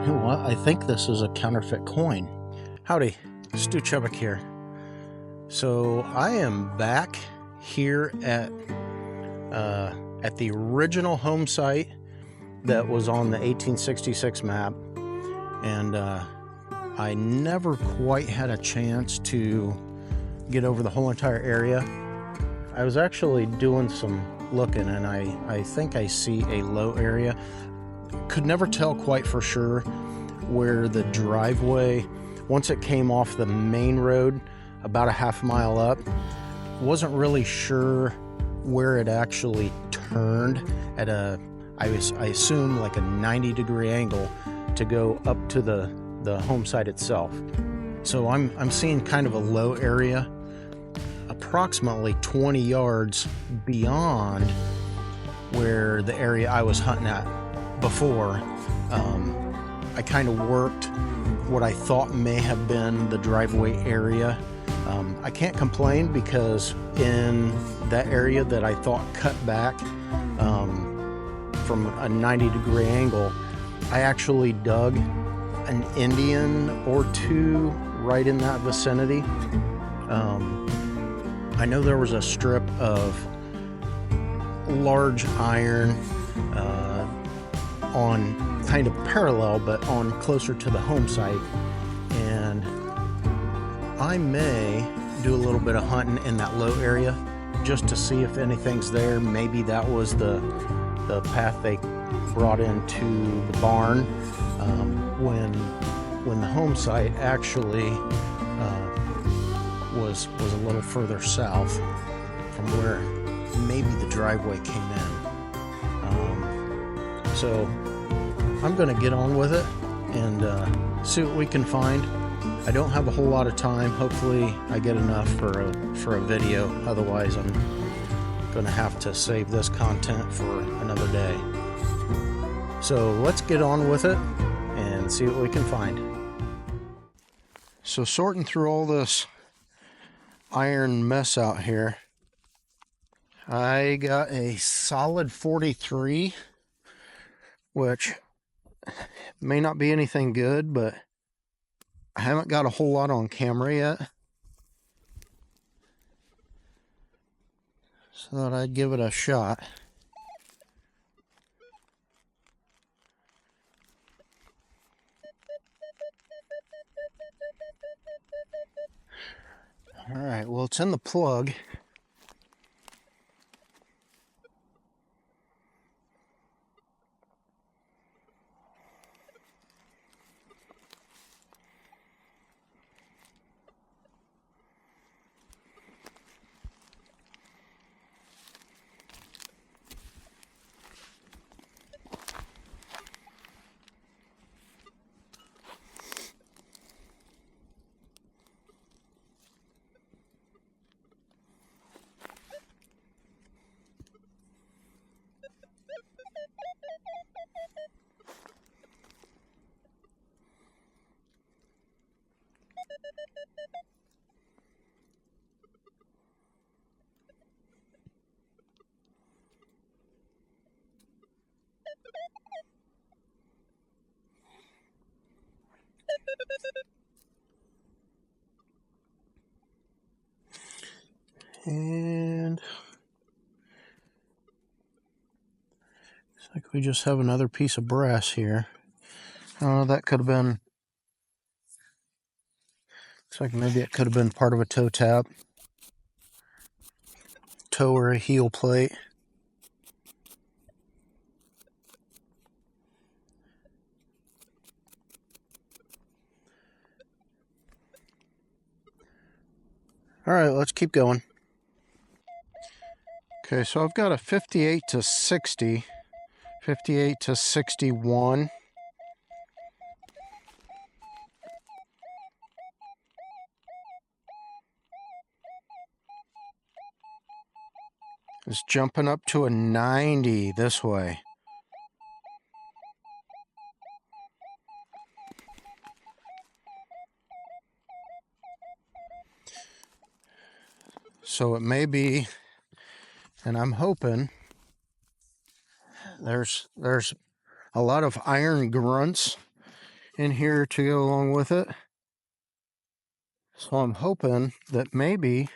You know what? I think this is a counterfeit coin. Howdy, Stu Chubbuck here. So I am back here at the original home site that was on the 1866 map, and I never quite had a chance to get over the whole entire area. I was actually doing some looking, and I think I see a low area. Could never tell quite for sure where the driveway, once it came off the main road about a half mile up, wasn't really sure where it actually turned at I assume like a 90-degree angle to go up to the home site itself. So I'm seeing kind of a low area approximately 20 yards beyond where the area I was hunting at before. I kind of worked what I thought may have been the driveway area. I can't complain because in that area that I thought cut back from a 90-degree angle, I actually dug an Indian or two right in that vicinity. I know there was a strip of large iron on kind of parallel, but on closer to the home site, and I may do a little bit of hunting in that low area just to see if anything's there. Maybe that was the path they brought into the barn when the home site actually was a little further south from where maybe the driveway came in. So I'm going to get on with it and see what we can find. I don't have a whole lot of time. Hopefully I get enough for a video. Otherwise I'm going to have to save this content for another day. So let's get on with it and see what we can find. So sorting through all this iron mess out here, I got a solid 43, which may not be anything good, but I haven't got a whole lot on camera yet, so that I'd give it a shot. All right, well, it's in the plug. And looks like we just have another piece of brass here. Oh, that could have been, looks like maybe it could have been part of a toe tap, toe or a heel plate. All right, let's keep going. Okay, so I've got a 58 to 60, 58 to 61. It's jumping up to a 90 this way. So it may be, and I'm hoping, there's a lot of iron grunts in here to go along with it. So I'm hoping that maybe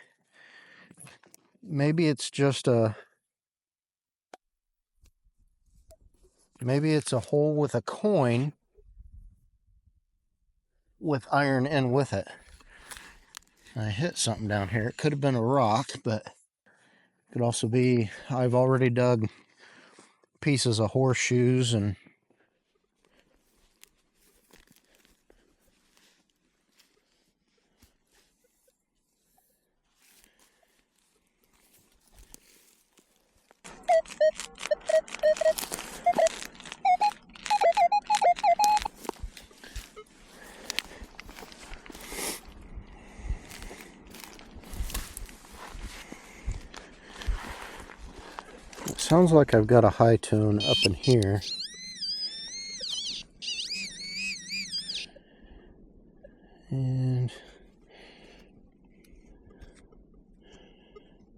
it's just maybe it's a hole with a coin with iron in with it. I hit something down here. It could have been a rock, but it could also be, I've already dug pieces of horseshoes and it sounds like I've got a high tone up in here. And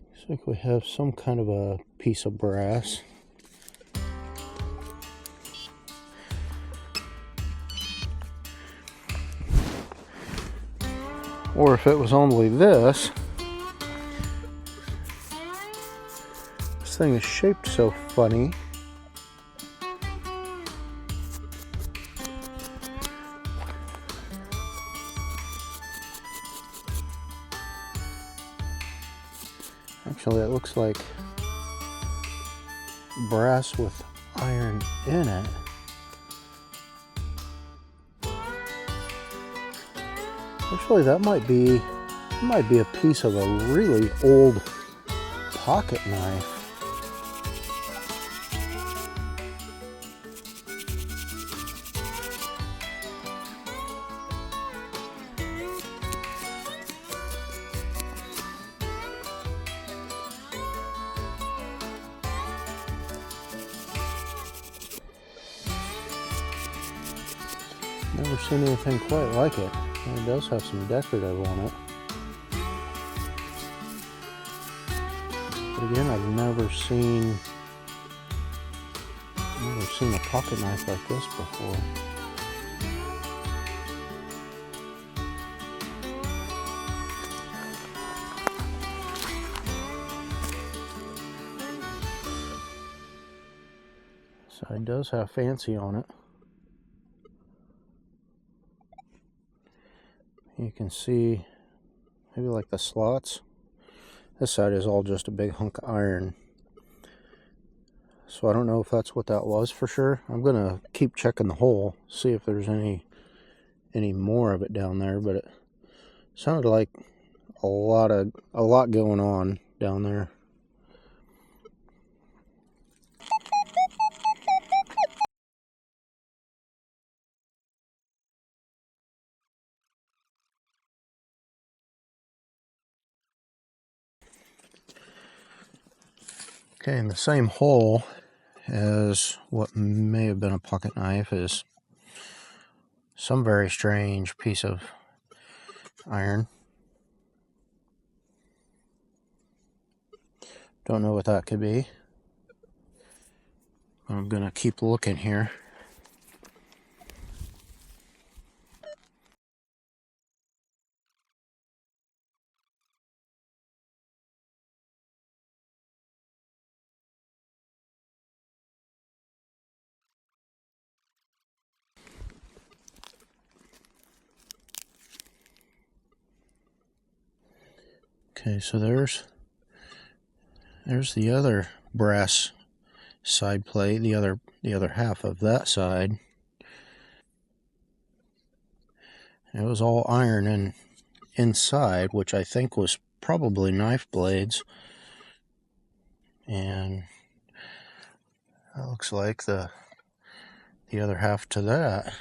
looks like we have some kind of a piece of brass. Or if it was only this thing is shaped so funny. Actually, it looks like brass with iron in it. Actually, that might be a piece of a really old pocket knife. Never seen anything quite like it. And it does have some decorative on it. But again, I've never seen a pocket knife like this before. So it does have fancy on it. You can see maybe like the slots. This side is all just a big hunk of iron. So I don't know if that's what that was for sure. I'm gonna keep checking the hole, see if there's any more of it down there, but it sounded like a lot going on down there. Okay, in the same hole as what may have been a pocket knife is some very strange piece of iron. Don't know what that could be. I'm gonna keep looking here. Okay, so there's the other brass side plate, the other half of that side. It was all iron and inside, which I think was probably knife blades. And that looks like the other half to that.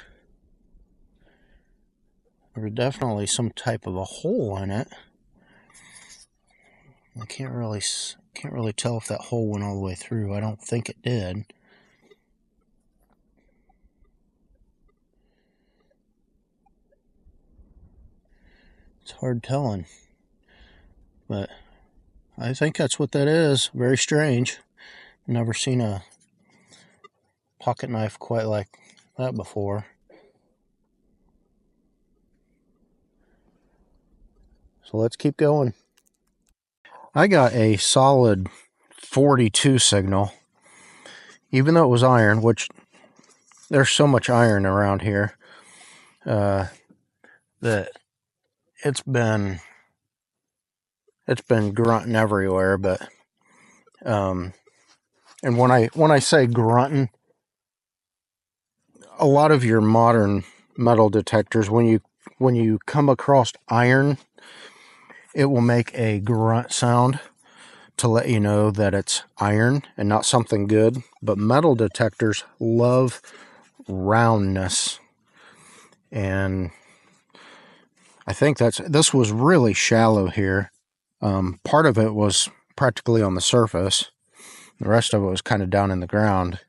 There was definitely some type of a hole in it. I can't really tell if that hole went all the way through. I don't think it did. It's hard telling, but I think that's what that is. Very strange. Never seen a pocket knife quite like that before. So let's keep going. I got a solid 42 signal, even though it was iron, which there's so much iron around here that it's been grunting everywhere. But and when I say grunting, a lot of your modern metal detectors, when you come across iron, it will make a grunt sound to let you know that it's iron and not something good. But metal detectors love roundness, and I think this was really shallow here. Part of it was practically on the surface. The rest of it was kind of down in the ground.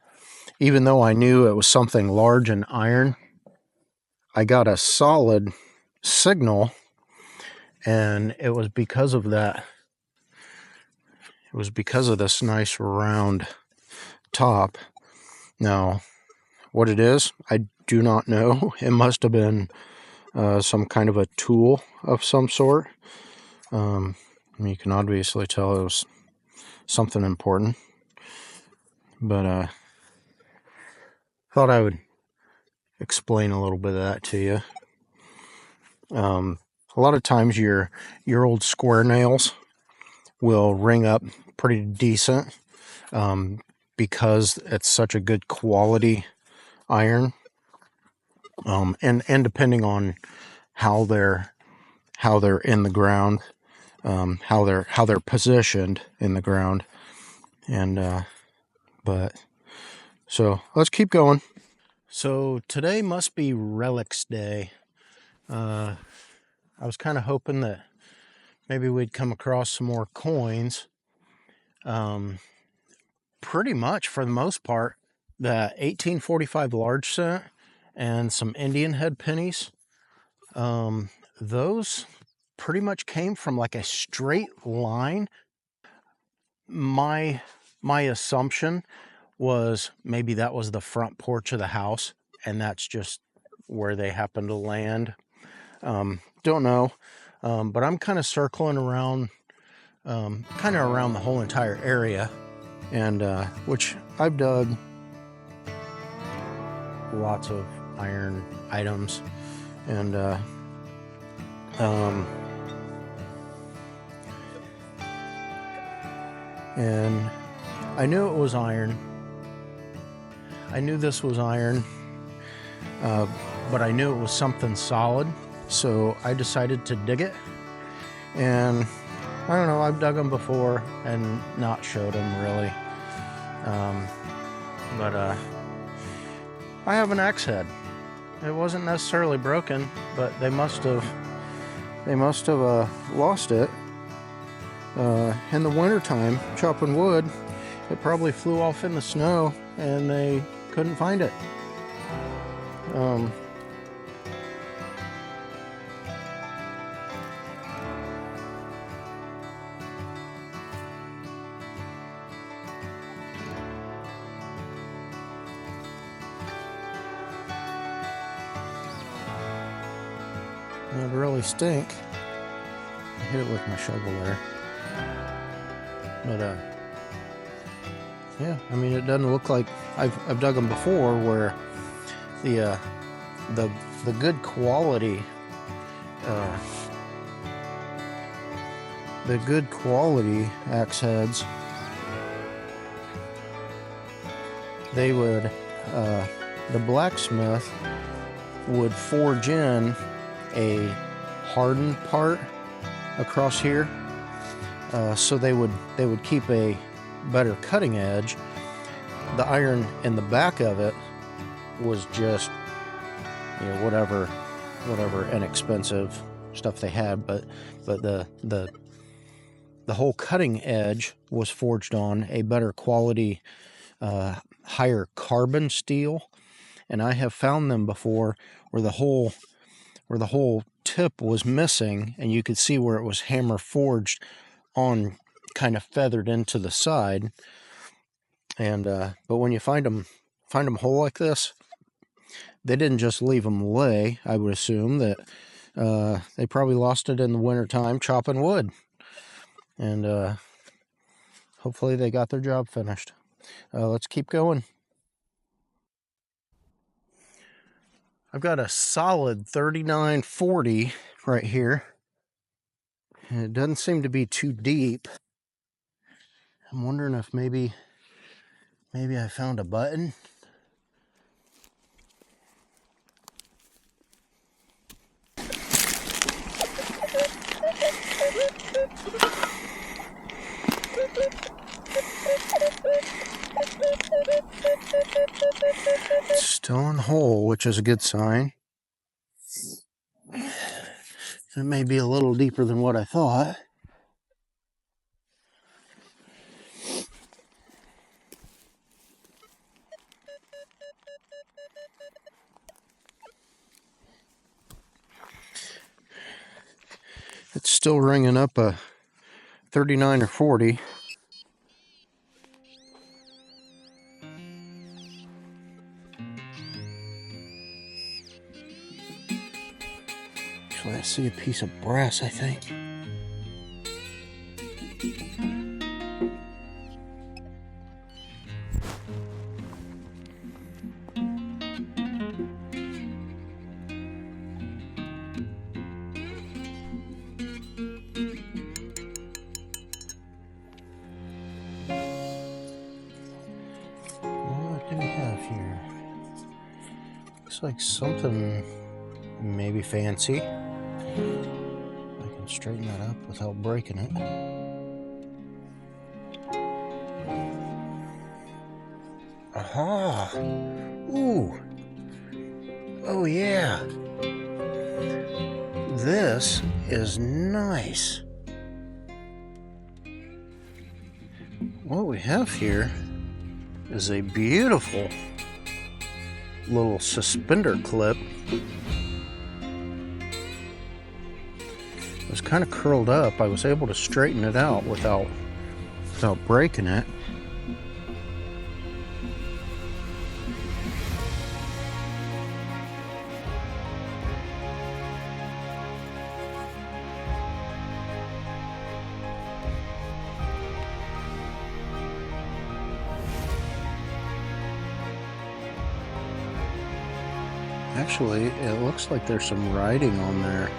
Even though I knew it was something large and iron, I got a solid signal, and it was because of that. It was because of this nice round top. Now, what it is, I do not know. It must have been some kind of a tool of some sort. You can obviously tell it was something important. But thought I would explain a little bit of that to you. A lot of times your old square nails will ring up pretty decent because it's such a good quality iron. And depending on how they're in the ground, how they're positioned in the ground, and but so let's keep going. So today must be Relics Day. I was kind of hoping that maybe we'd come across some more coins. Pretty much for the most part, the 1845 large cent and some Indian head pennies, those pretty much came from like a straight line. My assumption was maybe that was the front porch of the house, and that's just where they happened to land. Don't know, but I'm kind of circling around, around the whole entire area, and which I've dug lots of iron items, and and I knew it was iron. I knew this was iron, but I knew it was something solid, so I decided to dig it. And I don't know, I've dug them before and not showed them really, but I have an axe head. It wasn't necessarily broken, but they must have lost it in the wintertime chopping wood. It probably flew off in the snow and they couldn't find it. It really stink. I hit it with my shovel there. But yeah, I mean, it doesn't look like I've dug them before where the good quality axe heads, they would the blacksmith would forge in a hardened part across here, so they would keep a better cutting edge. The iron in the back of it was just, whatever inexpensive stuff they had, but the whole cutting edge was forged on a better quality, higher carbon steel. And I have found them before where the whole tip was missing, and you could see where it was hammer forged on, kind of feathered into the side. And but when you find them whole like this, they didn't just leave them lay. I would assume that They probably lost it in the wintertime chopping wood. And hopefully they got their job finished. Let's keep going. I've got a solid 3940 right here. And it doesn't seem to be too deep. I'm wondering if maybe I found a button. It's still on hole, which is a good sign. It may be a little deeper than what I thought. It's still ringing up a 39 or 40. Actually, I see a piece of brass, I think. What do we have here? Looks like something maybe fancy. I can straighten that up without breaking it. Aha! Ooh! Oh yeah! This is nice. What we have here is a beautiful little suspender clip. It was kind of curled up. I was able to straighten it out without breaking it. Actually, it looks like there's some writing on there.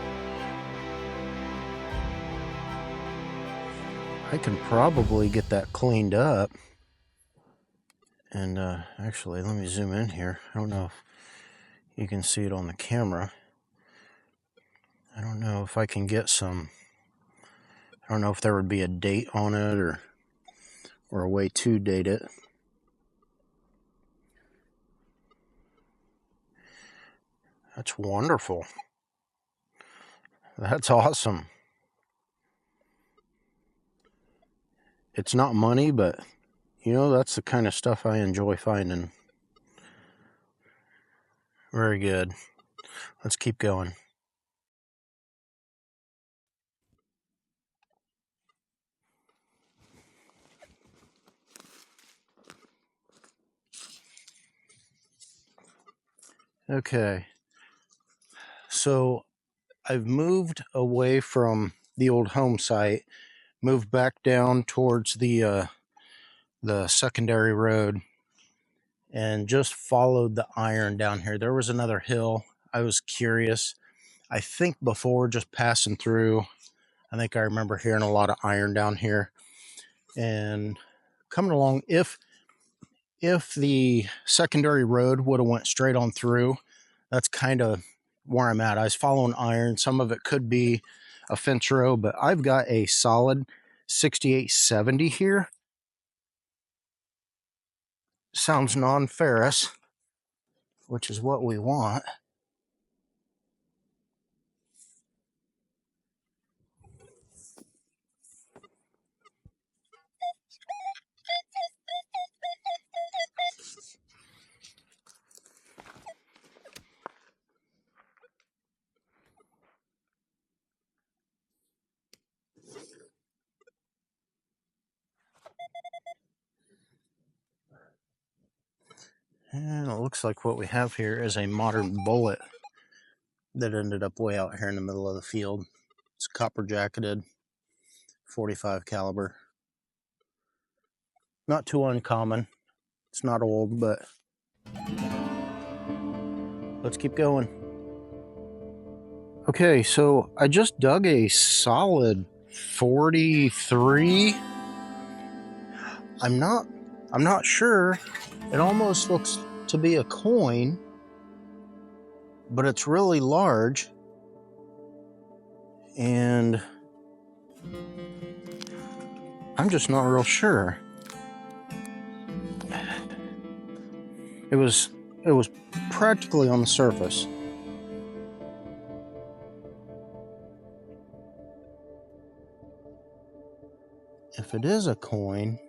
I can probably get that cleaned up. And actually, let me zoom in here. I don't know if you can see it on the camera. I don't know if I can get some. I don't know if there would be a date on it or a way to date it. That's wonderful. That's awesome. It's not money, but you know, that's the kind of stuff I enjoy finding. Very good. Let's keep going. Okay. So I've moved away from the old home site, moved back down towards the secondary road, and just followed the iron down here. There was another hill. I was curious. I think before just passing through, I think I remember hearing a lot of iron down here. And coming along, if the secondary road would have went straight on through, that's kind of where I'm at. I was following iron. Some of it could be a fence row, but I've got a solid 6870 here. Sounds non-ferrous, which is what we want. And it looks like what we have here is a modern bullet that ended up way out here in the middle of the field. It's copper jacketed, 45 caliber. Not too uncommon. It's not old, but let's keep going. Okay, so I just dug a solid 43. I'm not sure. It almost looks to be a coin, but it's really large. And I'm just not real sure. It was practically on the surface. If it is a coin,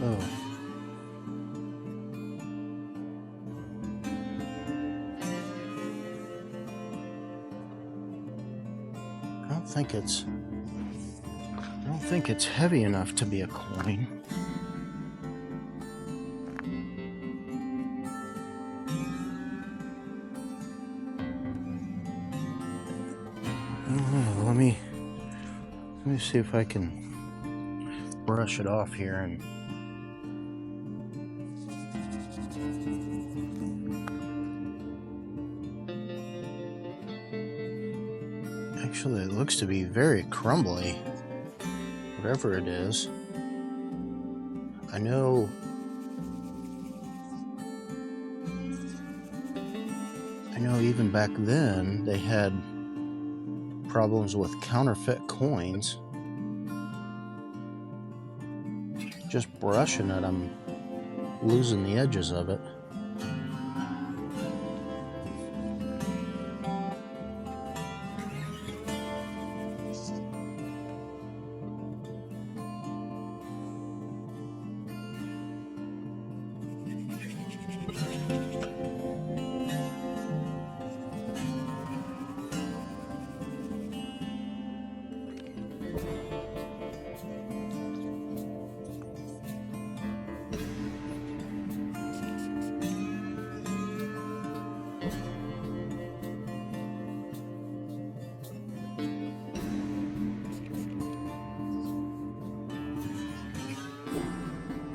oh. I don't think it's heavy enough to be a coin. Oh, let me see if I can brush it off here and actually it looks to be very crumbly, whatever it is. I know even back then they had problems with counterfeit coins. Just brushing it, I'm losing the edges of it.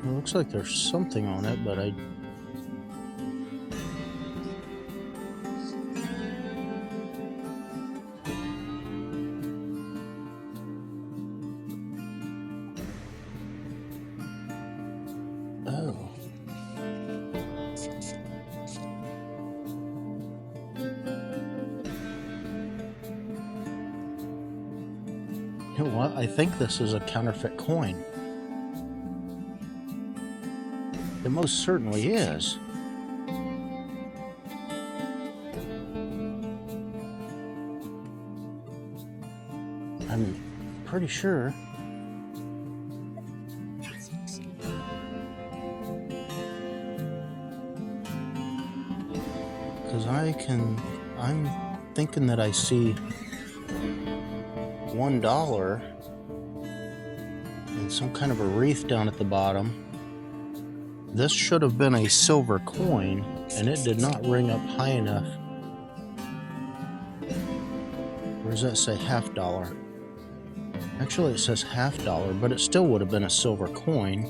It looks like there's something on it, but oh. You know what? I think this is a counterfeit coin. It most certainly is. I'm pretty sure. Because I'm thinking that I see $1 and some kind of a wreath down at the bottom. This should have been a silver coin, and it did not ring up high enough. Or does that say $half? Actually, it says $half, but it still would have been a silver coin.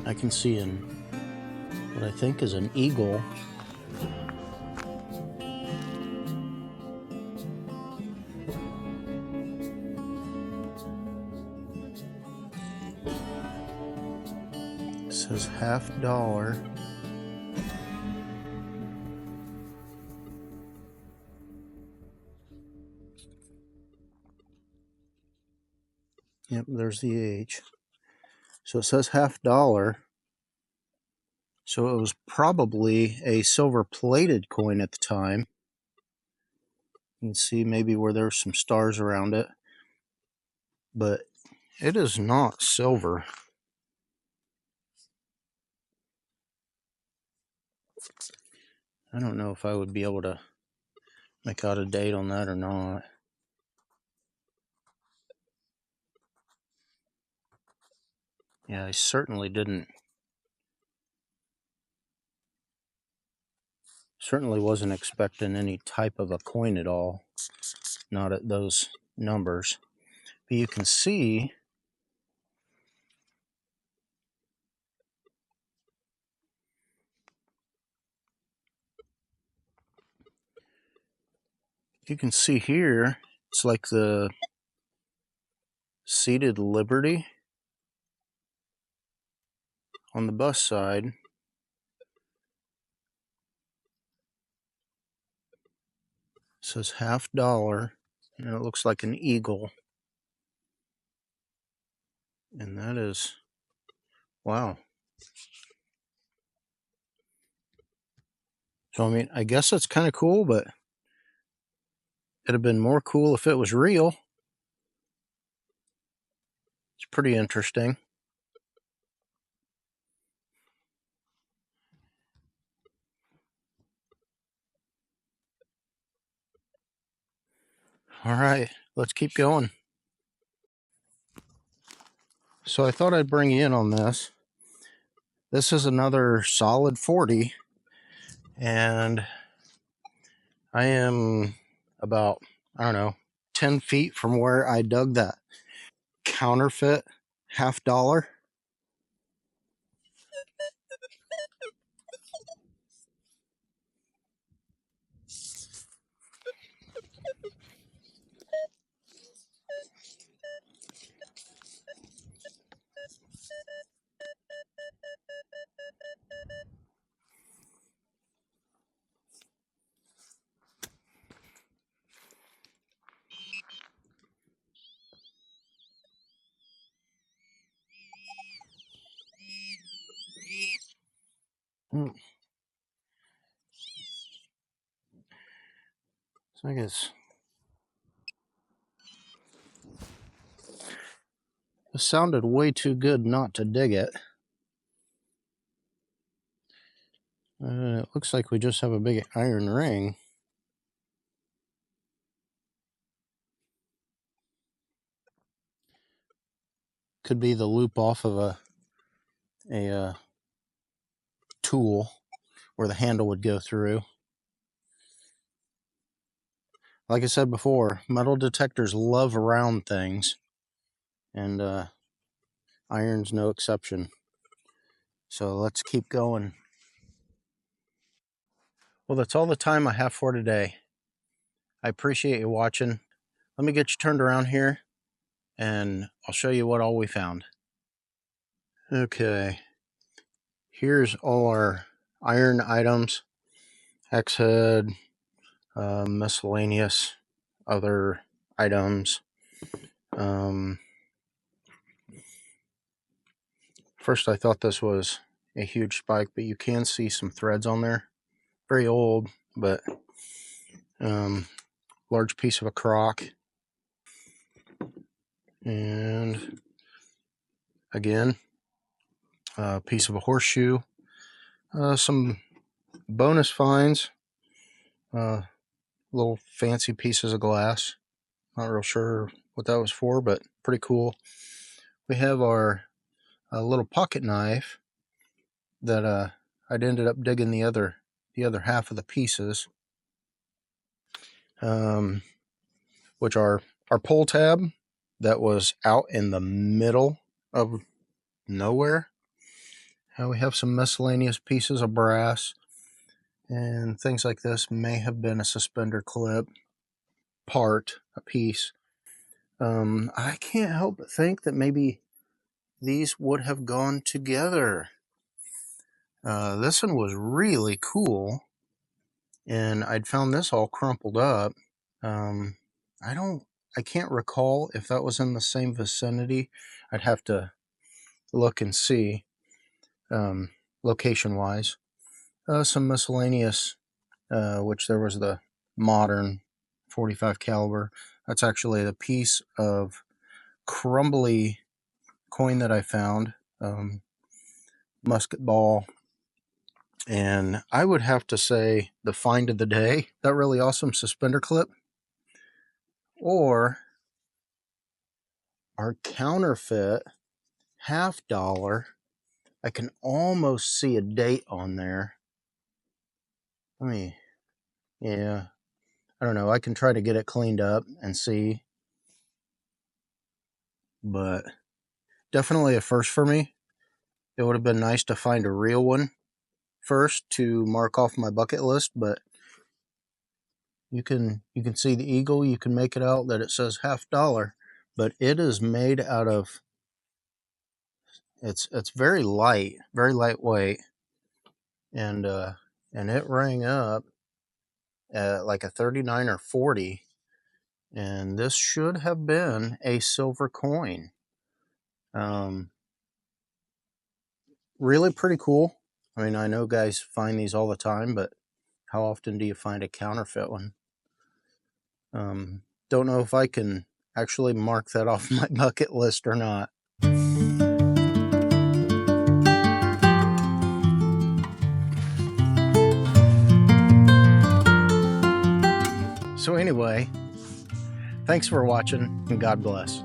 I can see what I think is an eagle. It says $half. Yep, there's the H. So it says $half. So it was probably a silver-plated coin at the time. You can see maybe where there's some stars around it. But it is not silver. I don't know if I would be able to make out a date on that or not. Yeah, I certainly didn't Certainly wasn't expecting any type of a coin at all, not at those numbers. But you can see here, it's like the seated Liberty on the bus side. It says $50, and it looks like an eagle. And that is, wow. So, I mean, I guess that's kind of cool, but it'd have been more cool if it was real. It's pretty interesting. All right, let's keep going. So I thought I'd bring you in on this. This is another solid 40, and I am about, I don't know, 10 feet from where I dug that counterfeit $50. So I guess it sounded way too good not to dig it. It looks like we just have a big iron ring. Could be the loop off of a tool where the handle would go through. Like I said before, metal detectors love round things, and iron's no exception. So let's keep going. Well, that's all the time I have for today. I appreciate you watching. Let me get you turned around here, and I'll show you what all we found. Okay, here's all our iron items, hex head, miscellaneous other items. First I thought this was a huge spike, but you can see some threads on there. Very old, but large piece of a crock. And again, a piece of a horseshoe. Some bonus finds. Little fancy pieces of glass. Not real sure what that was for, but pretty cool. We have our little pocket knife that I'd ended up digging the other half of the pieces, which are our pull tab that was out in the middle of nowhere. We have some miscellaneous pieces of brass and things like this. May have been a suspender clip part, a piece. I can't help but think that maybe these would have gone together. This one was really cool, and I'd found this all crumpled up. I can't recall if that was in the same vicinity. I'd have to look and see, location-wise. Some miscellaneous, which there was the modern 45 caliber. That's actually the piece of crumbly coin that I found, musket ball. And I would have to say the find of the day, that really awesome suspender clip, or our counterfeit $50. I can almost see a date on there. Yeah, I don't know. I can try to get it cleaned up and see, but definitely a first for me. It would have been nice to find a real one first to mark off my bucket list, but you can see the eagle. You can make it out that it says $50, but it is made out of, it's very light, very lightweight, and it rang up at like a 39 or 40, and this should have been a silver coin. Really pretty cool. I mean, I know guys find these all the time, but how often do you find a counterfeit one? Don't know if I can actually mark that off my bucket list or not. So anyway, thanks for watching, and God bless.